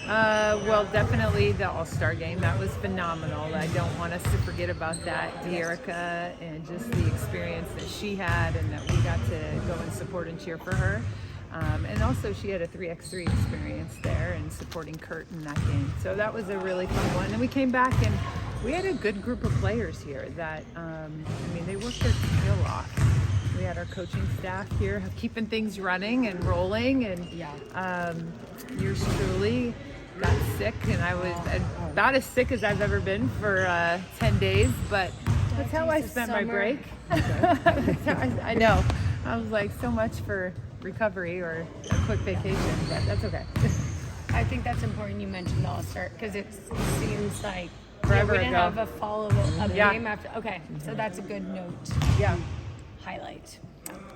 Well, definitely the All-Star game. That was phenomenal. I don't want us to forget about that. De'Erica and just the experience that she had and that we got to go and support and cheer for her. And also she had a 3x3 experience there and supporting Kurt in that game. So that was a really fun one. And we came back and we had a good group of players here that, they worked their tail off. We had our coaching staff here keeping things running and rolling, and yours truly got sick, and I was about as sick as I've ever been for 10 days, but that's how I spent my break. I know. I was like, so much for recovery or a quick vacation, but that's okay. I think that's important you mentioned the All-Star, because it seems like Forever we didn't ago. have a follow-up game after. Okay, so that's a good note. Yeah. Highlight.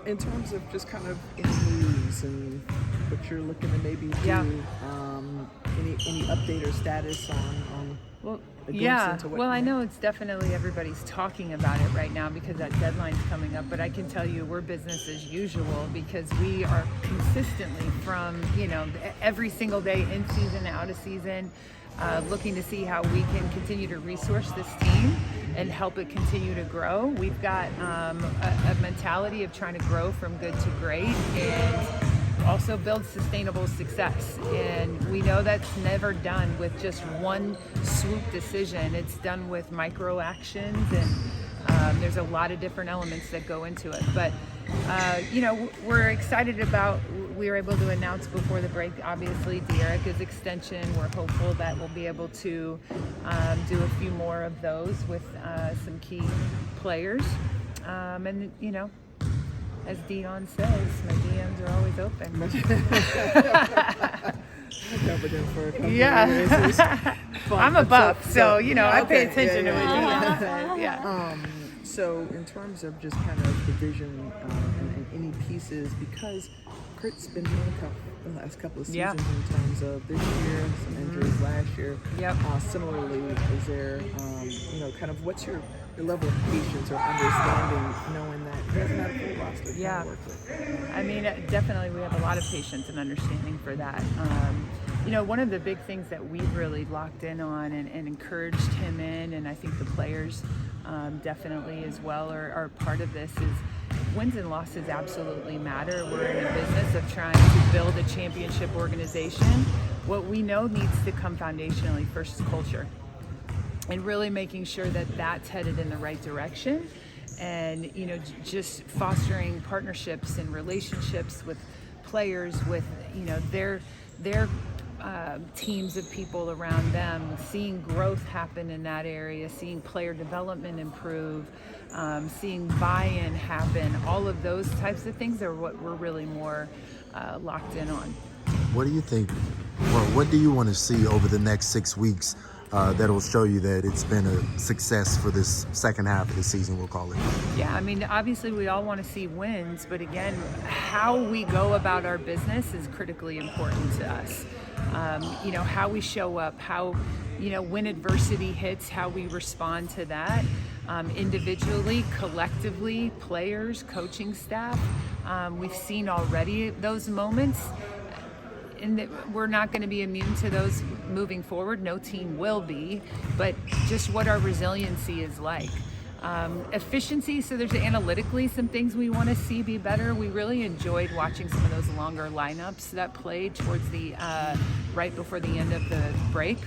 In terms of just kind of any news and what you're looking to maybe do, any update or status on Well, a glimpse into what I know it's definitely everybody's talking about it right now because that deadline's coming up, but I can tell you we're business as usual because we are consistently from, every single day in season, out of season, looking to see how we can continue to resource this team and help it continue to grow. We've got a mentality of trying to grow from good to great and also build sustainable success. And we know that's never done with just one swoop decision. It's done with micro actions, and there's a lot of different elements that go into it. But, we're excited about, we were able to announce before the break, obviously, De'Erica's extension. We're hopeful that we'll be able to do a few more of those with some key players. As Dion says, my DMs are always open. covered in for a couple of years. Yeah. I'm a buff, so I pay attention to what Dion says. Yeah. So in terms of just kind of the vision and any pieces, because Kurt's been handcuffed the last couple of seasons in terms of this year, some injuries last year. Yep. Similarly, is there, kind of what's your level of patience or understanding knowing that he doesn't have a full roster to kind of work with? Definitely we have a lot of patience and understanding for that. One of the big things that we've really locked in on and encouraged him in, and I think the players definitely as well are part of this, is wins and losses absolutely matter. We're in the business of trying to build a championship organization. What we know needs to come foundationally first is culture, and really making sure that that's headed in the right direction, and just fostering partnerships and relationships with players, with their teams of people around them, seeing growth happen in that area, seeing player development improve, seeing buy-in happen. All of those types of things are what we're really more locked in on. What do you think, or what do you want to see over the next 6 weeks that'll show you that it's been a success for this second half of the season, we'll call it? Yeah, obviously we all want to see wins, but again, how we go about our business is critically important to us. How we show up, how, when adversity hits, how we respond to that, individually, collectively, players, coaching staff. We've seen already those moments, and we're not going to be immune to those moving forward. No team will be, but just what our resiliency is like. Efficiency, so there's analytically some things we want to see be better. We really enjoyed watching some of those longer lineups that played towards the right before the end of the break,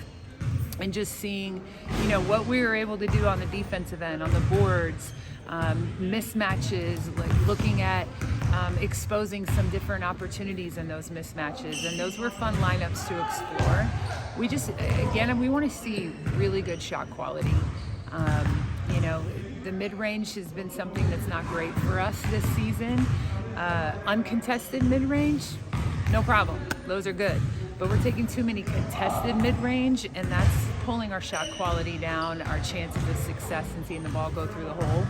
and just seeing what we were able to do on the defensive end, on the boards, mismatches, like looking at exposing some different opportunities in those mismatches, and those were fun lineups to explore. We want to see really good shot quality. The mid-range has been something that's not great for us this season. Uncontested mid-range, no problem. Those are good. But we're taking too many contested mid-range, and that's pulling our shot quality down, our chances of success in seeing the ball go through the hole.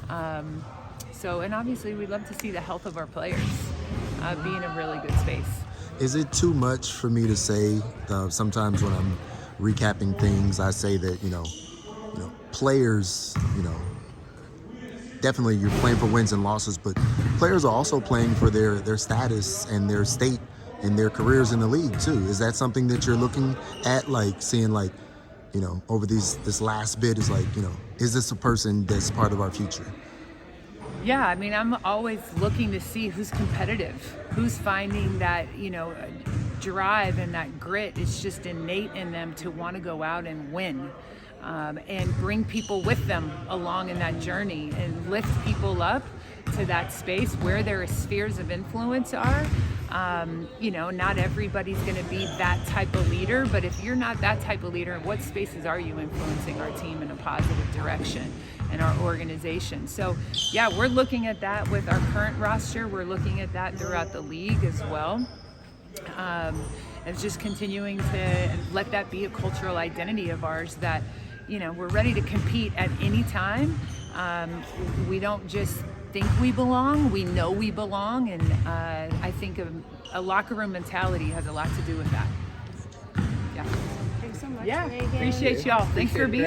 And obviously we'd love to see the health of our players be in a really good space. Is it too much for me to say, sometimes when I'm recapping things, I say that, players, definitely you're playing for wins and losses, but players are also playing for their status and their state in their careers in the league too. Is that something that you're looking at, like seeing, like, you know, over this last bit is like, you know, is this a person that's part of our future? Yeah, I mean, I'm always looking to see who's competitive, who's finding that, you know, drive and that grit. It's just innate in them to want to go out and win, and bring people with them along in that journey and lift people up to that space where their spheres of influence are. You know, not everybody's going to be that type of leader, but if you're not that type of leader, what spaces are you influencing our team in a positive direction and our organization? So yeah, we're looking at that with our current roster. We're looking at that throughout the league as well. It's just continuing to let that be a cultural identity of ours, that, you know, we're ready to compete at any time. We don't just think we belong, we know we belong, and I think a locker room mentality has a lot to do with that. Yeah. Thanks so much, Yeah, Raegan. appreciate y'all. Thanks for being